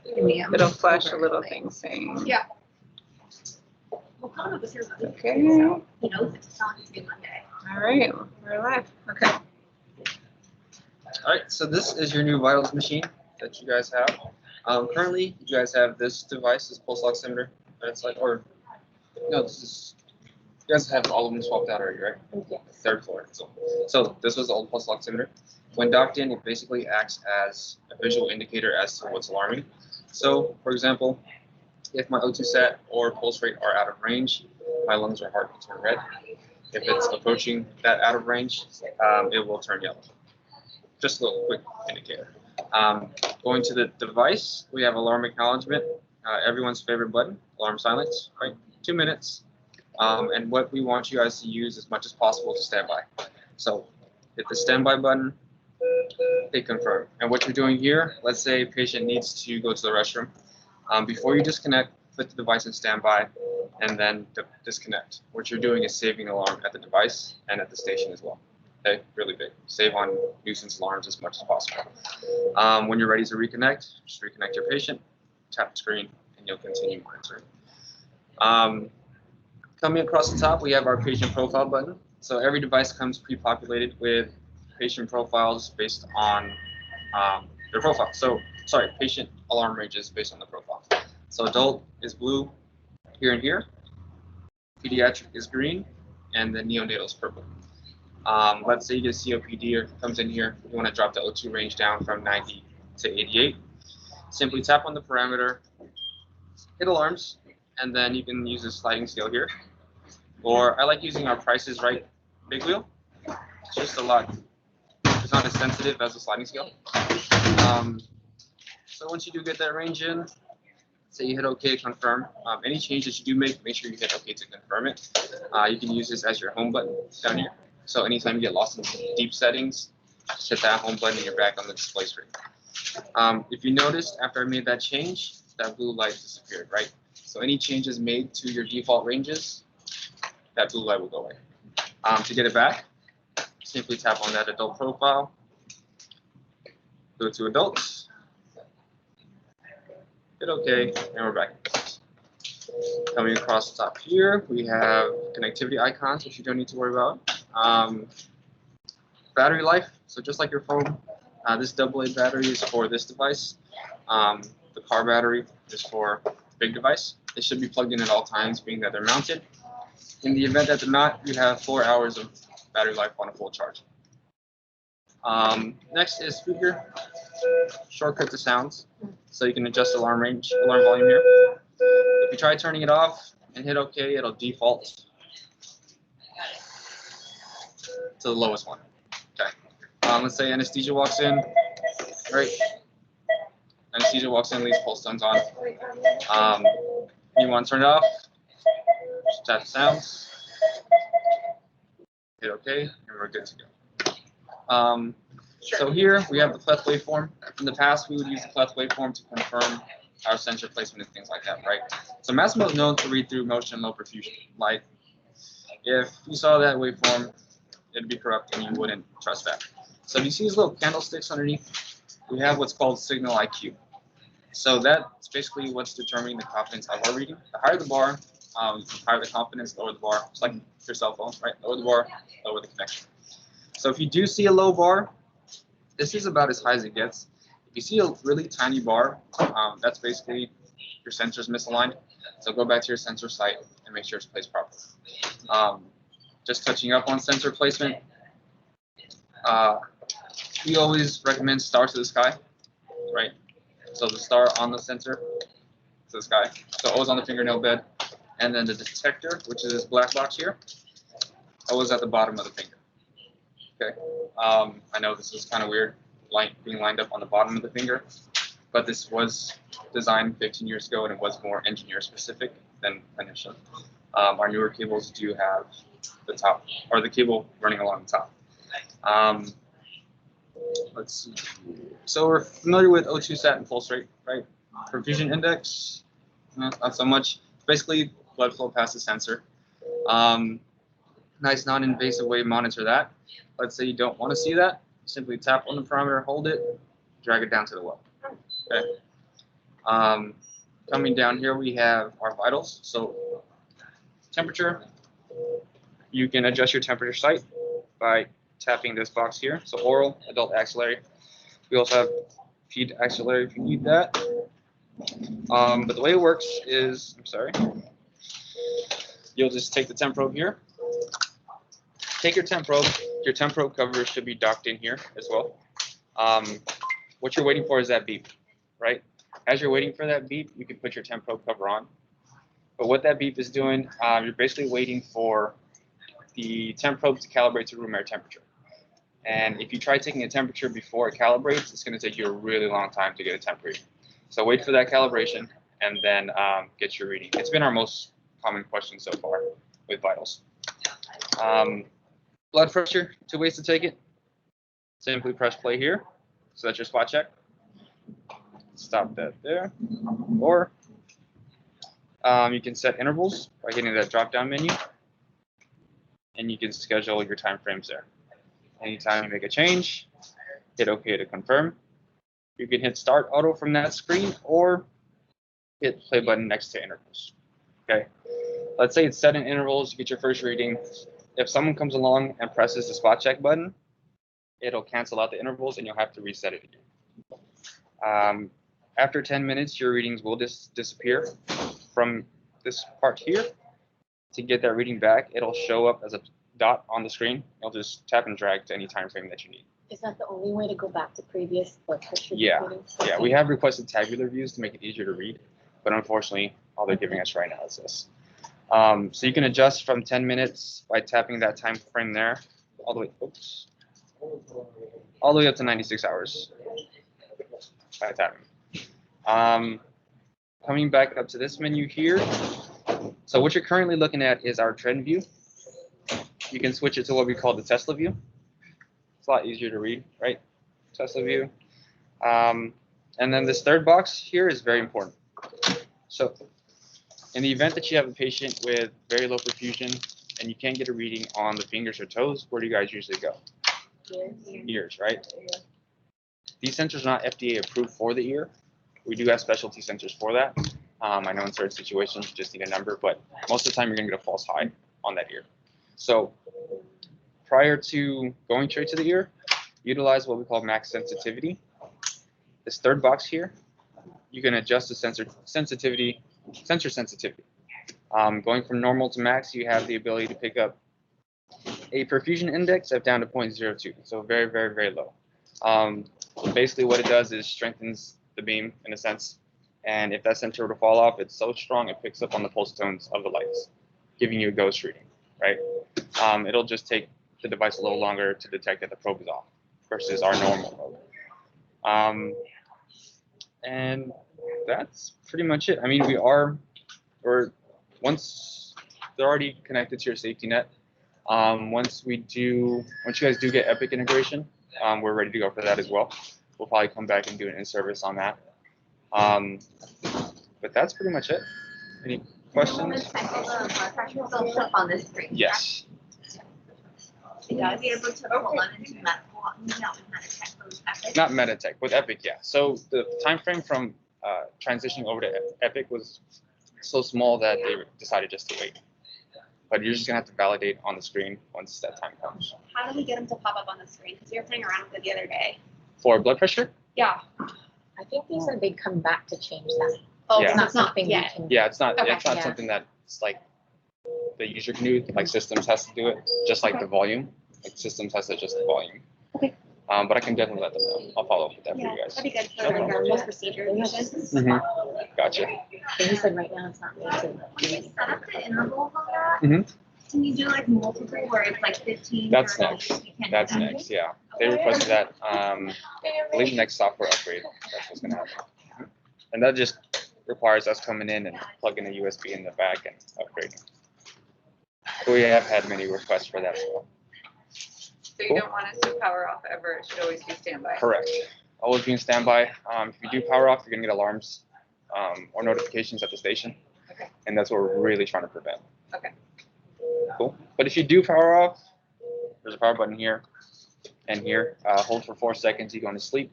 It'll flash a little thing saying. Yeah. Okay. All right, we're live. Okay. All right, so this is your new vitals machine that you guys have. Currently, you guys have this device, this pulse oximeter. It's like, or no, this is. You guys have all of them swapped out already, right? Yes. Third floor. So this was the old pulse oximeter. When docked in, it basically acts as a visual indicator as to what's alarming. So, for example, if my O2 sat or pulse rate are out of range, my lungs or heart will turn red. If it's approaching that out of range, it will turn yellow. Just a little quick indicator. Going to the device, we have alarm acknowledgement, everyone's favorite button, alarm silence, right? 2 minutes. And what we want you guys to use as much as possible to standby. So hit the standby button, hit confirm. And what you're doing here, let's say a patient needs to go to the restroom. Before you disconnect, put the device in standby and then disconnect. What you're doing is saving alarm at the device and at the station as well. Okay, really big. Save on nuisance alarms as much as possible. When you're ready to reconnect, just reconnect your patient, tap the screen, and you'll continue monitoring. Coming across the top, we have our patient profile button. So every device comes pre-populated with patient profiles based on their profile. So, sorry, patient alarm ranges based on the profile. So adult is blue here and here, pediatric is green, and the neonatal is purple. Let's say you get COPD or comes in here, you want to drop the O2 range down from 90 to 88. Simply tap on the parameter, hit alarms, and then you can use this sliding scale here. Or I like using our Price is Right big wheel. It's just it's not as sensitive as a sliding scale. So once you do get that range in, say you hit OK to confirm. Any changes you do make sure you hit OK to confirm it. You can use this as your home button down here. So anytime you get lost in deep settings, just hit that home button and you're back on the display screen. If you noticed, after I made that change, that blue light disappeared, right? So any changes made to your default ranges, that blue light will go away. To get it back, simply tap on that adult profile, go to adults, hit OK, and we're back. Coming across the top here, we have connectivity icons, which you don't need to worry about. Battery life, so just like your phone, this AA battery is for this device. The car battery is for the big device. They should be plugged in at all times, being that they're mounted. In the event that they're not, you have 4 hours of battery life on a full charge. Next is speaker, shortcut to sounds, so you can adjust alarm range, alarm volume here. If you try turning it off and hit OK, it'll default to the lowest one. Okay. Let's say anesthesia walks in, right? Anesthesia walks in, leaves pulse tones on. You want to turn it off? Just tap sounds, hit OK, and we're good to go. So here we have the pleth waveform. In the past, we would use the pleth waveform to confirm our sensor placement and things like that, right? So Massimo is known to read through motion low perfusion. Like, if you saw that waveform, it'd be corrupt and you wouldn't trust that. So if you see these little candlesticks underneath, we have what's called signal IQ. So that's basically what's determining the confidence of our reading. The higher the bar, higher the confidence, lower the bar. It's like your cell phone, right? Lower the bar, lower the connection. So if you do see a low bar, this is about as high as it gets. If you see a really tiny bar, that's basically your sensor's misaligned. So go back to your sensor site and make sure it's placed properly. Just touching up on sensor placement, we always recommend star to the sky, right? So the star on the sensor to the sky. So always on the fingernail bed. And then the detector, which is this black box here, always at the bottom of the finger. Okay. I know this is kind of weird, being lined up on the bottom of the finger, but this was designed 15 years ago and it was more engineer specific than clinician. Our newer cables do have the top, or the cable running along the top. Let's see. So we're familiar with O2 sat and pulse rate, right? Perfusion index, not so much. Basically, blood flow past the sensor. Nice non-invasive way to monitor that. Let's say you don't want to see that. Simply tap on the parameter, hold it, drag it down to the well. Okay. Coming down here, we have our vitals. So temperature, you can adjust your temperature site by tapping this box here. So oral, adult axillary. We also have feed axillary if you need that. But the way it works is, I'm sorry, you'll just take the temp probe here. Take your temp probe. Your temp probe cover should be docked in here as well. What you're waiting for is that beep, right? As you're waiting for that beep, you can put your temp probe cover on. But what that beep is doing, you're basically waiting for the temp probe to calibrate to room air temperature. And if you try taking a temperature before it calibrates, it's going to take you a really long time to get a temp reading. So wait for that calibration and then get your reading. It's been our most common question so far with vitals. Blood pressure, 2 ways to take it. Simply press play here. So that's your spot check. Stop that there. Or you can set intervals by hitting that drop-down menu. And you can schedule your time frames there. Anytime you make a change, hit OK to confirm. You can hit Start Auto from that screen or hit play button next to intervals. Okay. Let's say it's set in intervals, you get your first reading. If someone comes along and presses the spot check button, it'll cancel out the intervals and you'll have to reset it again. After 10 minutes, your readings will disappear from this part here. To get that reading back, it'll show up as a dot on the screen. You'll just tap and drag to any time frame that you need. Is that the only way to go back to previous blood pressure readings? Yeah, we have requested tabular views to make it easier to read, but unfortunately, all they're giving us right now is this. So you can adjust from 10 minutes by tapping that time frame there, all the way up to 96 hours by tapping. Coming back up to this menu here. So what you're currently looking at is our trend view. You can switch it to what we call the Tesla view. It's a lot easier to read, right? Tesla view. And then this third box here is very important. So in the event that you have a patient with very low perfusion and you can't get a reading on the fingers or toes, where do you guys usually go? Ears, right? These sensors are not FDA approved for the ear. We do have specialty sensors for that. I know in certain situations you just need a number, but most of the time you're going to get a false high on that ear. So prior to going straight to the ear, utilize what we call max sensitivity. This third box here, you can adjust the sensor sensitivity. Going from normal to max, you have the ability to pick up a perfusion index of down to 0.02, so very, very, very low. Basically what it does is strengthens the beam in a sense, and if that sensor were to fall off, it's so strong it picks up on the pulse tones of the lights, giving you a ghost reading, right? It'll just take the device a little longer to detect that the probe is off versus our normal probe. And that's pretty much it. I mean, once they're already connected to your safety net. Once you guys do get Epic integration, we're ready to go for that as well. We'll probably come back and do an in-service on that. But that's pretty much it. Any questions? Blood pressure will show up on this screen. Yes. Should you be able to pull on into medical, Epic? Not Meditech, with Epic, yeah. So the time frame from transitioning over to Epic was so small that they decided just to wait. But you're just gonna have to validate on the screen once that time comes. How do we get them to pop up on the screen? Because we were playing around with it the other day. For blood pressure? Yeah. I think they said they'd come back to change that. Oh, Yeah. It's not something we yet. can. Yeah, it's not Okay. it's not Yeah. something that's like the user can do, like systems has to do it, just like the volume. Like systems has to adjust the volume. Okay. But I can definitely let them know. I'll follow up with that for Yeah, you guys. that'd be good No for like problem. our procedure patients. Gotcha. And you said right now it's not made to. When you set up the intervals on that, Mhm. can you do like multiple where it's like 15? That's or next. You can't do That's that? next, yeah. They requested that. I believe next software upgrade. That's what's gonna happen. And that just requires us coming in and plugging a USB in the back and upgrading. We have had many requests for that as well. So you don't want us to power off ever, it should always be standby. Correct. Always be in standby. If you do power off, you're gonna get alarms or notifications at the station. Okay. And that's what we're really trying to prevent. Okay. Cool. But if you do power off, there's a power button here and here. Hold for 4 seconds, you go into sleep.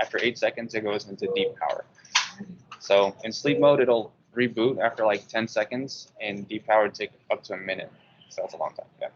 After 8 seconds, it goes into deep power. So in sleep mode, it'll reboot after like 10 seconds, and deep power would take up to a minute. So that's a long time. Yeah.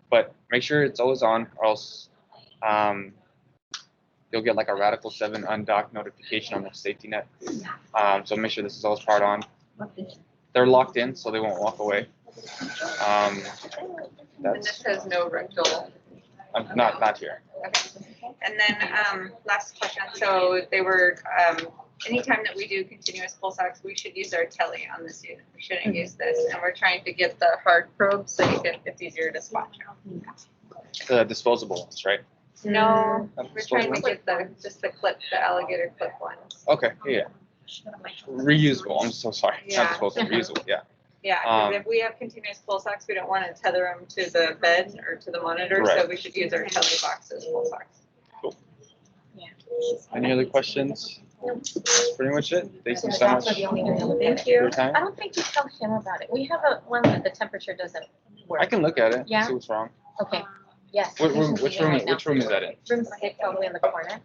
But make sure it's always on, or else you'll get like a Radical 7 undocked notification on the safety net. So make sure this is always powered on. They're locked in, so they won't walk away. And That's this has no rental. not here. Okay. And then last question. So they were anytime that we do continuous pulse ox, we should use our tele on this unit. We shouldn't use this. And we're trying to get the hard probe so it's easier to spot now. The disposable ones, right? No, Not we're trying to disposable? get the clip, the alligator clip ones. Okay, yeah. Reusable. I'm so sorry. Yeah. Not disposable. Reusable. Yeah. Yeah, because if we have continuous pulse ox, we don't want to tether them to the bed or to the monitor, so Right. we should use our tele box as pulse ox. Any other questions? That's pretty much it. Thank you so That's much the only thing I'm for looking Thank at. you. your time. I don't think you tell him about it. We have one that the temperature doesn't work. I can look at it. Yeah. See what's wrong. Okay, yes. Which he's in room? the meeting right now. Which room is that in? Room 6, all the way in the corner.